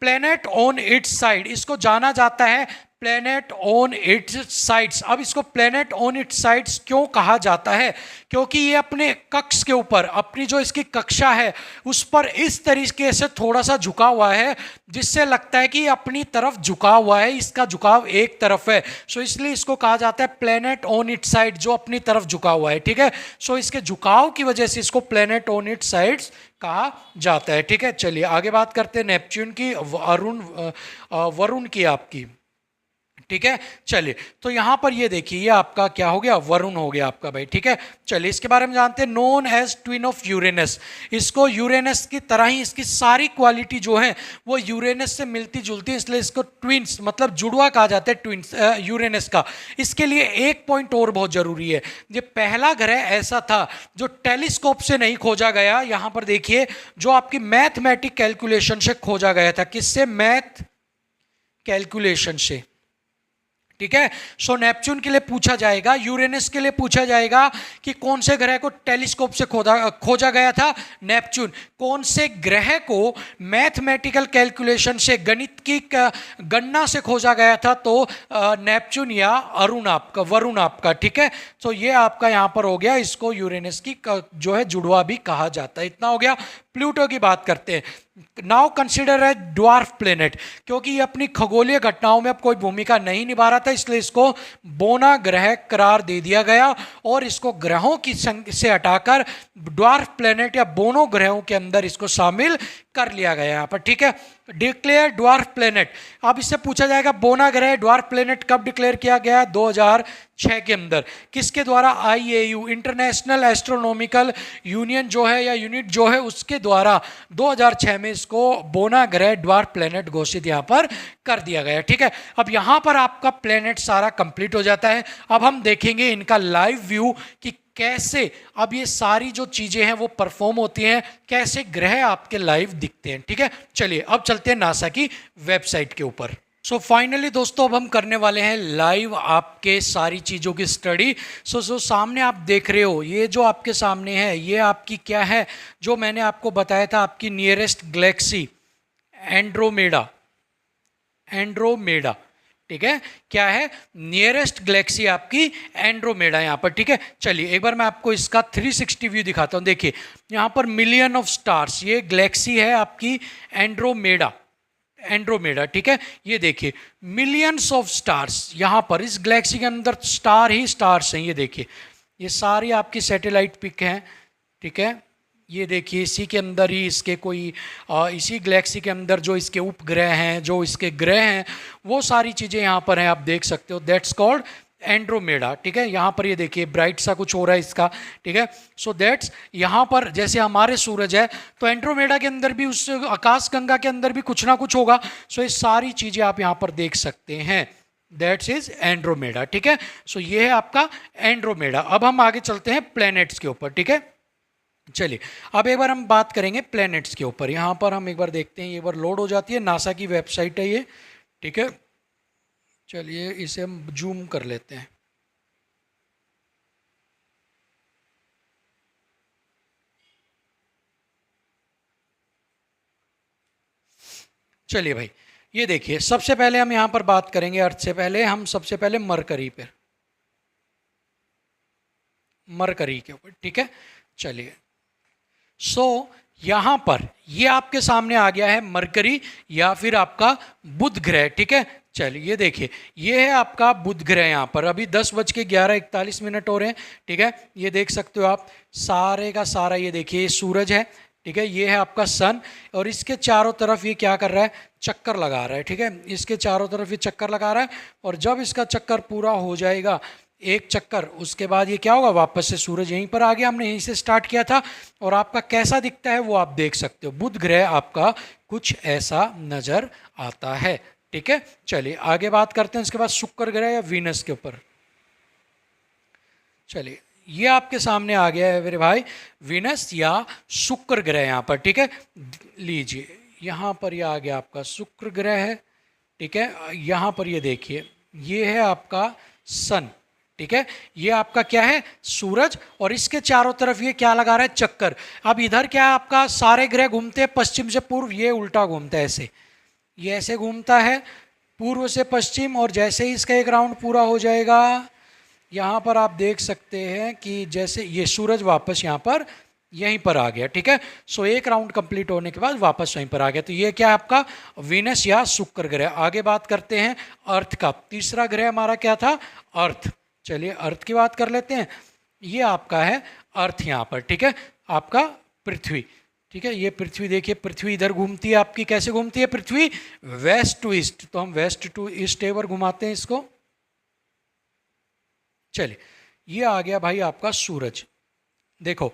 प्लेनेट ऑन इट्स साइड, इसको जाना जाता है प्लेनेट ऑन इट्स साइड्स। अब इसको प्लेनेट ऑन इट्स साइड्स क्यों कहा जाता है, क्योंकि ये अपने कक्ष के ऊपर, अपनी जो इसकी कक्षा है उस पर इस तरीके से थोड़ा सा झुका हुआ है, जिससे लगता है कि ये अपनी तरफ झुका हुआ है, इसका झुकाव एक तरफ है, सो इसलिए इसको कहा जाता है प्लेनेट ऑन इट्स साइड, जो अपनी तरफ झुका हुआ है। ठीक है, सो इसके झुकाव की वजह से इसको प्लेनेट ऑन इट्स साइड्स कहा जाता है। ठीक है, चलिए आगे बात करते हैं नेपच्यून की, वरुण की आपकी। ठीक है, चलिए तो यहां पर ये देखिए, ये आपका क्या हो गया, वरुण हो गया आपका भाई। ठीक है, चलिए इसके बारे में जानते हैं, known as twin of Uranus, इसको यूरेनस की तरह ही इसकी सारी क्वालिटी जो है वो यूरेनस से मिलती जुलती है, इसलिए इसको ट्विंस मतलब जुड़वा कहा जाता है, ट्विंस यूरेनस का। इसके लिए एक पॉइंट और बहुत जरूरी है, ये पहला ग्रह ऐसा था जो टेलीस्कोप से नहीं खोजा गया, यहां पर देखिए, जो आपकी मैथमेटिक कैलकुलेशन से खोजा गया था, किससे, मैथ कैलकुलेशन से। ठीक है, सो नेपच्यून के लिए पूछा जाएगा, यूरेनस के लिए पूछा जाएगा कि कौन से ग्रह को टेलीस्कोप से खोजा गया था, नेपच्यून। कौन से ग्रह को मैथमेटिकल कैलकुलेशन से, गणित की गणना से खोजा गया था, तो नेपच्यून या अरुण आपका, वरुण आपका। ठीक है, तो ये आपका यहां पर हो गया, इसको यूरेनस की जो है जुड़वा भी कहा जाता है। इतना हो गया। प्लूटो की बात करते हैं, now consider a dwarf planet, क्योंकि ये अपनी खगोलीय घटनाओं में अब कोई भूमिका नहीं निभा रहा था, इसलिए इसको बोना ग्रह करार दे दिया गया और इसको ग्रहों की संख्या से हटाकर ड्वार्फ प्लेनेट या बोनो ग्रहों के अंदर इसको शामिल कर लिया गया यहाँ पर। ठीक है, डिक्लेयर ड्वार्फ प्लेनेट। अब इससे पूछा जाएगा बोना ग्रह ड्वार्फ प्लेनेट कब डिक्लेयर किया गया, 2006 के अंदर, किसके द्वारा, IAU, इंटरनेशनल एस्ट्रोनॉमिकल यूनियन जो है या यूनिट जो है उसके द्वारा 2006 में इसको बोना ग्रह ड्वार्फ प्लेनेट घोषित यहाँ पर कर दिया गया। ठीक है, अब यहाँ पर आपका प्लेनेट सारा कंप्लीट हो जाता है। अब हम देखेंगे इनका लाइव व्यू कि कैसे अब ये सारी जो चीजें हैं वो परफॉर्म होती हैं, कैसे ग्रह आपके लाइव दिखते हैं। ठीक है, चलिए अब चलते हैं नासा की वेबसाइट के ऊपर। सो फाइनली दोस्तों अब हम करने वाले हैं लाइव आपके सारी चीज़ों की स्टडी। सो सामने आप देख रहे हो, ये जो आपके सामने है ये आपकी क्या है, जो मैंने आपको बताया था, आपकी नियरेस्ट गैलेक्सी एंड्रोमेडा। एंड्रोमेडा, ठीक है, क्या है, नियरेस्ट गैलेक्सी आपकी एंड्रोमेडा यहाँ पर। ठीक है, चलिए एक बार मैं आपको इसका 360 व्यू दिखाता हूँ। देखिए यहाँ पर मिलियन ऑफ स्टार्स, ये गैलेक्सी है आपकी एंड्रोमेडा। एंड्रोमेडा, ठीक है, ये देखिए मिलियंस ऑफ स्टार्स, यहाँ पर इस गैलेक्सी के अंदर स्टार ही स्टार्स हैं। ये देखिए ये सारी आपकी सैटेलाइट पिक हैं। ठीक है, ये देखिए इसी के अंदर ही इसके कोई इसी गैलेक्सी के अंदर जो इसके उपग्रह हैं, जो इसके ग्रह हैं, वो सारी चीज़ें यहाँ पर हैं, आप देख सकते हो। That's called Andromeda. ठीक है, यहाँ पर ये देखिए ब्राइट सा कुछ हो रहा है इसका। ठीक है, सो दैट्स यहाँ पर जैसे हमारे सूरज है तो एंड्रोमेडा के अंदर भी, उस आकाश गंगा के अंदर भी कुछ ना कुछ होगा। सो ये सारी चीज़ें आप यहाँ पर देख सकते हैं। That's is Andromeda. ठीक है, सो ये है आपका एंड्रोमेडा। अब हम आगे चलते हैं प्लैनेट्स के ऊपर। ठीक है, चलिए अब एक बार हम बात करेंगे प्लैनेट्स के ऊपर। यहाँ पर हम एक बार देखते हैं, ये बार लोड हो जाती है, नासा की वेबसाइट है ये। ठीक है, चलिए इसे हम जूम कर लेते हैं। चलिए भाई, ये देखिए सबसे पहले हम यहाँ पर बात करेंगे अर्थ से पहले, हम सबसे पहले मरकरी पे, मरकरी के ऊपर। ठीक है, चलिए सो यहां पर ये आपके सामने आ गया है मरकरी या फिर आपका बुध ग्रह। ठीक है, चलिए ये देखिए ये है आपका बुध ग्रह। यहाँ पर अभी 10:11:41 हो रहे हैं। ठीक है, ये देख सकते हो आप सारे का सारा, ये देखिए ये सूरज है। ठीक है, ये है आपका सन और इसके चारों तरफ ये क्या कर रहा है, चक्कर लगा रहा है। ठीक है, इसके चारों तरफ ये चक्कर लगा रहा है और जब इसका चक्कर पूरा हो जाएगा, एक चक्कर, उसके बाद ये क्या होगा, वापस से सूरज यहीं पर आ गया। हमने यहीं से स्टार्ट किया था और आपका कैसा दिखता है वो आप देख सकते हो। बुध ग्रह आपका कुछ ऐसा नजर आता है। ठीक है, चलिए आगे बात करते हैं इसके बाद शुक्र ग्रह या वीनस के ऊपर। चलिए ये आपके सामने आ गया है मेरे भाई, वीनस या शुक्र ग्रह यहाँ पर। ठीक है, लीजिए यहाँ पर ये आ गया आपका शुक्र ग्रह है। ठीक है, यहाँ पर ये देखिए ये है आपका सन। ठीक है, ये आपका क्या है, सूरज, और इसके चारों तरफ ये क्या लगा रहा है, चक्कर। अब इधर क्या है आपका, सारे ग्रह घूमते हैं पश्चिम से पूर्व, ये उल्टा घूमता है ऐसे, ये ऐसे घूमता है पूर्व से पश्चिम। और जैसे ही इसका एक राउंड पूरा हो जाएगा, यहाँ पर आप देख सकते हैं कि जैसे ये सूरज वापस यहाँ पर यहीं पर आ गया। ठीक है, सो एक राउंड कंप्लीट होने के बाद वापस वहीं पर आ गया। तो ये क्या है आपका वीनस या शुक्र ग्रह। आगे बात करते हैं अर्थ का। तीसरा ग्रह हमारा क्या था, अर्थ। चलिए अर्थ की बात कर लेते हैं। ये आपका है अर्थ यहाँ पर। ठीक है, आपका पृथ्वी। ठीक है, ये पृथ्वी देखिए, पृथ्वी इधर घूमती है आपकी, कैसे घूमती है पृथ्वी, वेस्ट टू ईस्ट। तो हम वेस्ट टू ईस्ट एवर घुमाते हैं इसको। चलिए ये आ गया भाई आपका सूरज। देखो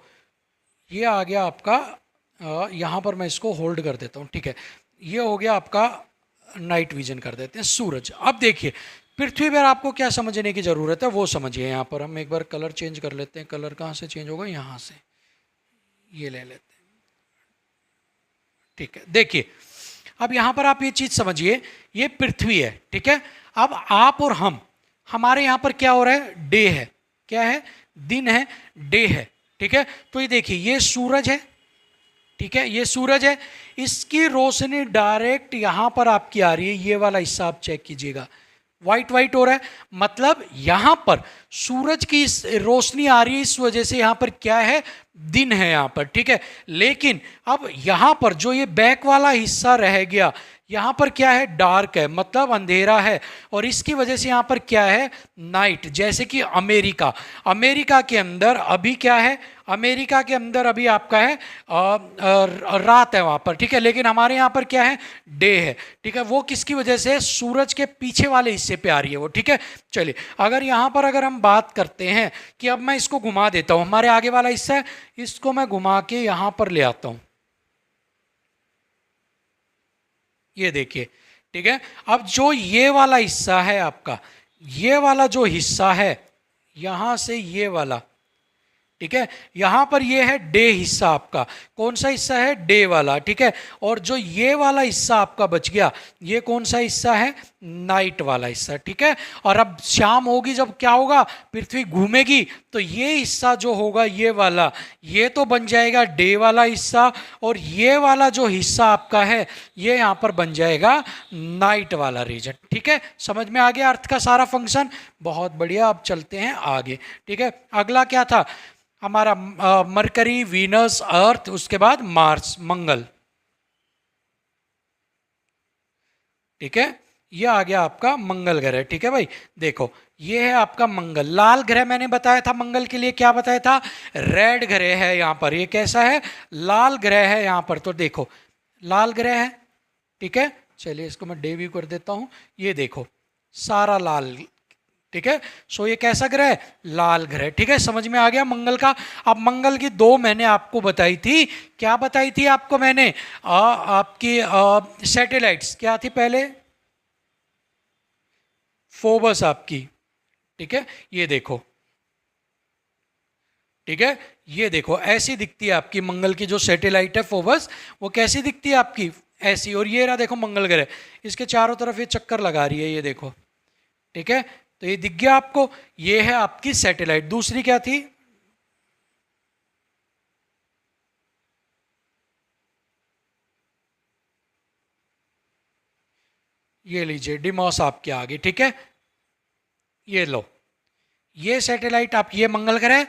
ये आ गया आपका, यहाँ पर मैं इसको होल्ड कर देता हूँ। ठीक है, ये हो गया आपका, नाइट विजन कर देते हैं सूरज। अब देखिए पृथ्वी पर आपको क्या समझने की ज़रूरत है वो समझिए। यहाँ पर हम एक बार कलर चेंज कर लेते हैं। कलर कहाँ से चेंज होगा, यहाँ से, ये ले लेते हैं। ठीक है, देखिए अब यहाँ पर आप ये चीज़ समझिए, ये पृथ्वी है। ठीक है, अब आप और हम, हमारे यहाँ पर क्या हो रहा है, डे है। क्या है, दिन है, डे है। ठीक है, तो ये देखिए ये सूरज है। ठीक है, ये सूरज है, इसकी रोशनी डायरेक्ट यहाँ पर आपकी आ रही है। ये वाला हिस्सा आप चेक कीजिएगा, वाइट वाइट हो रहा है, मतलब यहाँ पर सूरज की रोशनी आ रही है, इस वजह से यहाँ पर क्या है, दिन है यहाँ पर। ठीक है, लेकिन अब यहाँ पर जो ये बैक वाला हिस्सा रह गया, यहाँ पर क्या है, डार्क है, मतलब अंधेरा है, और इसकी वजह से यहाँ पर क्या है, नाइट। जैसे कि अमेरिका, अमेरिका के अंदर अभी क्या है, अमेरिका के अंदर अभी आपका है रात है वहाँ पर। ठीक है, लेकिन हमारे यहाँ पर क्या है, डे है। ठीक है, वो किसकी वजह से, सूरज के पीछे वाले हिस्से पे आ रही है वो। ठीक है, चलिए अगर यहाँ पर अगर हम बात करते हैं कि अब मैं इसको घुमा देता हूँ, हमारे आगे वाला हिस्सा है, इसको मैं घुमा के यहाँ पर ले आता हूँ। ये देखिए, ठीक है, अब जो ये वाला हिस्सा है आपका, ये वाला जो हिस्सा है यहां से ये वाला, ठीक है, यहां पर ये है डे हिस्सा आपका। कौन सा हिस्सा है, डे वाला। ठीक है, और जो ये वाला हिस्सा आपका बच गया, ये कौन सा हिस्सा है, नाइट वाला हिस्सा। ठीक है, और अब शाम होगी जब क्या होगा, पृथ्वी घूमेगी, तो ये हिस्सा जो होगा ये वाला, ये तो बन जाएगा डे वाला हिस्सा, और ये वाला जो हिस्सा आपका है ये यहाँ पर बन जाएगा नाइट वाला रीजन। ठीक है, समझ में आ गया अर्थ का सारा फंक्शन, बहुत बढ़िया। अब चलते हैं आगे। ठीक है, अगला क्या था हमारा, मरकरी, वीनस, अर्थ, उसके बाद मार्स, मंगल। ठीक है, ये आ गया आपका मंगल ग्रह। ठीक है भाई, देखो ये है आपका मंगल। लाल ग्रह मैंने बताया था मंगल के लिए, क्या बताया था, रेड ग्रह है यहाँ पर। ये कैसा है, लाल ग्रह है यहाँ पर, तो देखो लाल ग्रह है, ठीक है। चलिए इसको मैं डे व्यू कर देता हूँ, ये देखो सारा लाल, ठीक है। सो ये कैसा ग्रह है, लाल ग्रह, ठीक है। समझ में आ गया मंगल का। अब मंगल की दो मैंने आपको बताई थी, क्या बताई थी आपको मैंने, आपकी सैटेलाइट्स क्या थी पहले, फोबस आपकी, ठीक है, ये देखो, ठीक है, ये देखो ऐसी दिखती है आपकी मंगल की जो सैटेलाइट है फोबस, वो कैसी दिखती है आपकी, ऐसी। और ये रहा देखो मंगल ग्रह, इसके चारों तरफ ये चक्कर लगा रही है, ये देखो, ठीक है। तो ये दिख गया आपको, ये है आपकी सैटेलाइट। दूसरी क्या थी, ये लीजिए डिमॉस आपके आगे, ठीक है, ये लो, ये सैटेलाइट आप, ये मंगल ग्रह,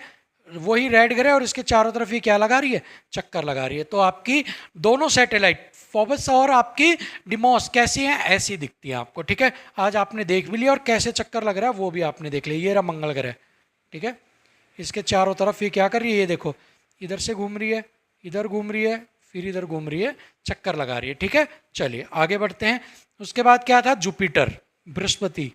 वही रेड ग्रह, और इसके चारों तरफ ये क्या लगा रही है, चक्कर लगा रही है। तो आपकी दोनों सैटेलाइट फोबस और आपकी डिमॉस कैसी हैं, ऐसी दिखती है आपको, ठीक है। आज आपने देख भी लिया, और कैसे चक्कर लग रहा है वो भी आपने देख लिया। ये रहा मंगल ग्रह, ठीक है, इसके चारों तरफ ये क्या कर रही है, ये देखो इधर से घूम रही है, इधर घूम रही है, फिर इधर घूम रही है, चक्कर लगा रही है, ठीक है। चलिए आगे बढ़ते हैं। उसके बाद क्या था, जुपिटर, बृहस्पति,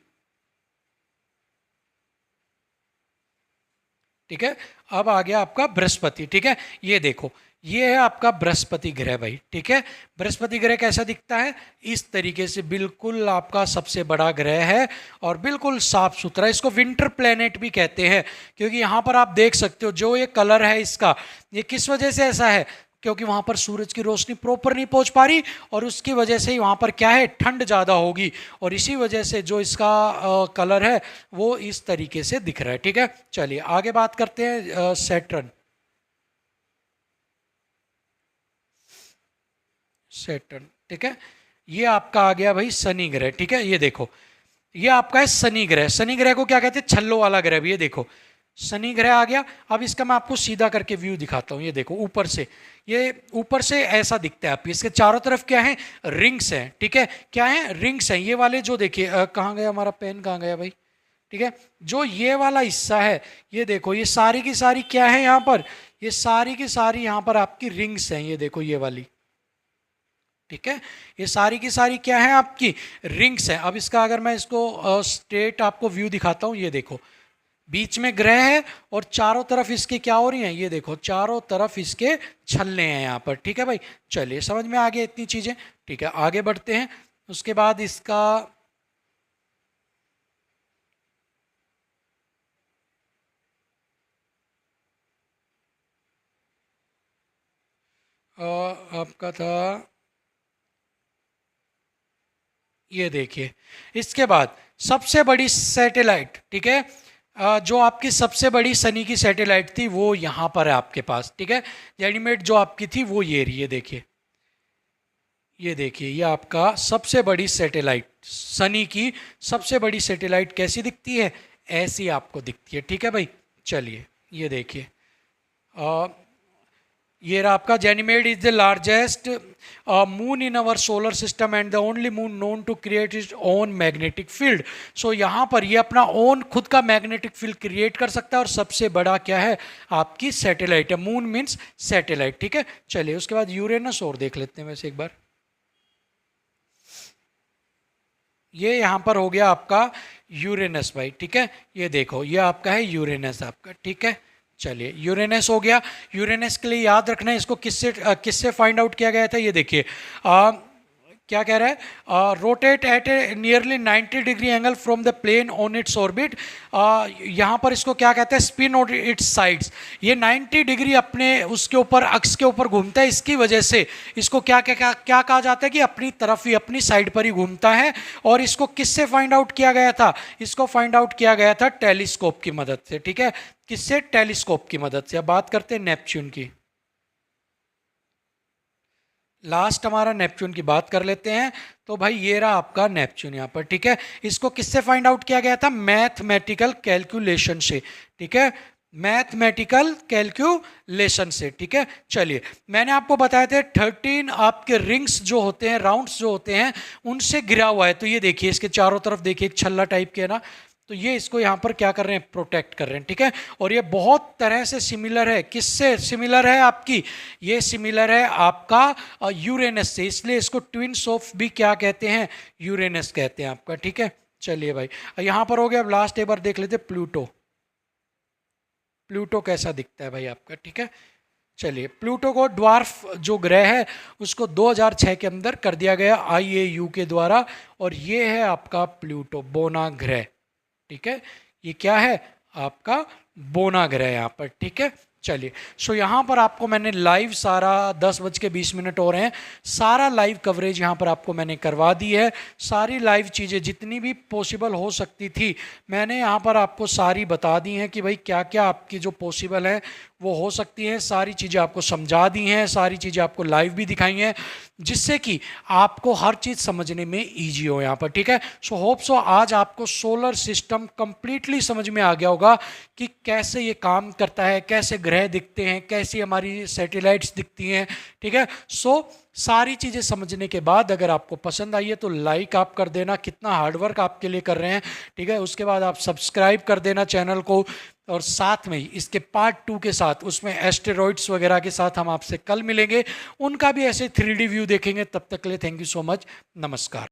ठीक है। अब आ गया आपका बृहस्पति, ठीक है, ये देखो ये है आपका बृहस्पति ग्रह भाई, ठीक है। बृहस्पति ग्रह कैसा दिखता है, इस तरीके से, बिल्कुल आपका सबसे बड़ा ग्रह है, और बिल्कुल साफ सुथरा। इसको विंटर प्लेनेट भी कहते हैं, क्योंकि यहाँ पर आप देख सकते हो जो ये कलर है इसका, ये किस वजह से ऐसा है, क्योंकि वहाँ पर सूरज की रोशनी प्रॉपर नहीं पहुँच पा रही, और उसकी वजह से ही वहाँ पर क्या है, ठंड ज़्यादा होगी, और इसी वजह से जो इसका कलर है वो इस तरीके से दिख रहा है, ठीक है। चलिए आगे बात करते हैं सैटर्न, सैटर्न, ठीक है। ये आपका आ गया भाई शनि ग्रह, ठीक है, ये देखो ये आपका है शनि ग्रह। शनि ग्रह को क्या कहते हैं, छल्लों वाला ग्रह भी, ये देखो शनि ग्रह आ गया। अब इसका मैं आपको सीधा करके व्यू दिखाता हूँ, ये देखो ऊपर से, ये ऊपर से ऐसा दिखता है आपकी, इसके चारों तरफ क्या है, रिंग्स हैं, ठीक है, क्या है, रिंग्स हैं। ये वाले जो देखिए, कहाँ गया हमारा पेन, कहाँ गया भाई, ठीक है, जो ये वाला हिस्सा है, ये देखो ये सारी की सारी क्या है यहाँ पर, ये सारी की सारी यहाँ पर आपकी रिंग्स हैं, ये देखो ये वाली, ठीक है, ये सारी की सारी क्या है आपकी, रिंग्स हैं। अब इसका अगर मैं इसको स्ट्रेट आपको व्यू दिखाता हूँ, ये देखो बीच में ग्रह है, और चारों तरफ इसके क्या हो रही हैं, ये देखो चारों तरफ इसके छल्ले हैं यहाँ पर, ठीक है भाई। चलिए समझ में आ गया इतनी चीज़ें, ठीक है, आगे बढ़ते हैं। उसके बाद इसका आपका था, ये देखिए इसके बाद सबसे बड़ी सैटेलाइट, ठीक है, जो आपकी सबसे बड़ी शनि की सैटेलाइट थी वो यहाँ पर है आपके पास, ठीक है। गैनीमेड जो आपकी थी वो ये रही है, देखिए ये देखिए, ये आपका सबसे बड़ी सैटेलाइट, शनि की सबसे बड़ी सैटेलाइट कैसी दिखती है, ऐसी आपको दिखती है, ठीक है भाई। चलिए ये देखिए, ये रहा आपका, Ganymede is the largest moon in our solar system and the only moon known to create its own magnetic field. So यहाँ पर ये अपना ओन खुद का मैग्नेटिक फील्ड क्रिएट कर सकता है, और सबसे बड़ा क्या है, आपकी सैटेलाइट है। मून मीन्स सैटेलाइट, ठीक है। चलिए उसके बाद यूरेनस और देख लेते हैं वैसे एक बार। ये यहाँ पर हो गया आपका यूरेनस भाई, ठीक है, ये देखो ये आपका है यूरेनस आपका, ठीक है। चलिए यूरेनस हो गया। यूरेनस के लिए याद रखना है, इसको किससे फाइंड आउट किया गया था, ये देखिए क्या कह रहा है, rotate at a nearly 90 degree angle from the plane on its orbit. यहाँ पर इसको क्या कहते हैं, स्पिन ऑन इट्स साइड्स। ये 90 डिग्री अपने उसके ऊपर, अक्ष के ऊपर घूमता है, इसकी वजह से इसको क्या क्या क्या क्या कहा जाता है कि अपनी तरफ ही, अपनी साइड पर ही घूमता है। और इसको किससे फाइंड आउट किया गया था, इसको फाइंड आउट किया गया था टेलीस्कोप की मदद से, ठीक है। किससे, टेलीस्कोप की मदद से। अब बात करते हैं नेपच्यून की, लास्ट हमारा नेपच्यून की बात कर लेते हैं। तो भाई ये रहा आपका नेपच्यून यहाँ पर, ठीक है। इसको किससे फाइंड आउट किया गया था, मैथमेटिकल कैलकुलेशन से, ठीक है, मैथमेटिकल कैलकुलेशन से, ठीक है। चलिए मैंने आपको बताया थे 13 आपके रिंग्स जो होते हैं, राउंड्स जो होते हैं, उनसे घिरा हुआ है। तो ये देखिए इसके चारों तरफ देखिए एक छल्ला टाइप के है ना, तो ये इसको यहाँ पर क्या कर रहे हैं, प्रोटेक्ट कर रहे हैं, ठीक है। और ये बहुत तरह से सिमिलर है, किससे सिमिलर है आपकी, ये सिमिलर है आपका यूरेनस से, इसलिए इसको ट्विन्स ऑफ भी क्या कहते हैं, यूरेनस कहते हैं आपका, ठीक है। चलिए भाई यहाँ पर हो गया। अब लास्ट एक बार देख लेते प्लूटो। प्लूटो कैसा दिखता है भाई आपका, ठीक है। चलिए प्लूटो को ड्वार्फ जो ग्रह है उसको 2006 के अंदर कर दिया गया IAU के द्वारा, और ये है आपका प्लूटो, बोना ग्रह, ठीक है। ये क्या है आपका, बोना ग्रह यहाँ पर, ठीक है। चलिए सो यहाँ पर आपको मैंने लाइव सारा 10:20 हो रहे हैं, सारा लाइव कवरेज यहाँ पर आपको मैंने करवा दी है। सारी लाइव चीज़ें जितनी भी पॉसिबल हो सकती थी मैंने यहाँ पर आपको सारी बता दी हैं कि भाई क्या क्या आपकी जो पॉसिबल है वो हो सकती हैं। सारी चीज़ें आपको समझा दी हैं, सारी चीज़ें आपको लाइव भी दिखाई हैं, जिससे कि आपको हर चीज़ समझने में ईजी हो यहाँ पर, ठीक है। सो होप सो आज आपको सोलर सिस्टम कंप्लीटली समझ में आ गया होगा कि कैसे ये काम करता है, कैसे ग्रह दिखते हैं, कैसी हमारी सैटेलाइट्स दिखती हैं, ठीक है। सो सारी चीज़ें समझने के बाद अगर आपको पसंद आई है तो लाइक आप कर देना, कितना हार्डवर्क आपके लिए कर रहे हैं, ठीक है। उसके बाद आप सब्सक्राइब कर देना चैनल को, और साथ में इसके पार्ट 2 के साथ, उसमें एस्टेरॉइड्स वगैरह के साथ हम आपसे कल मिलेंगे, उनका भी ऐसे 3D व्यू देखेंगे। तब तक के लिए थैंक यू सो मच, नमस्कार।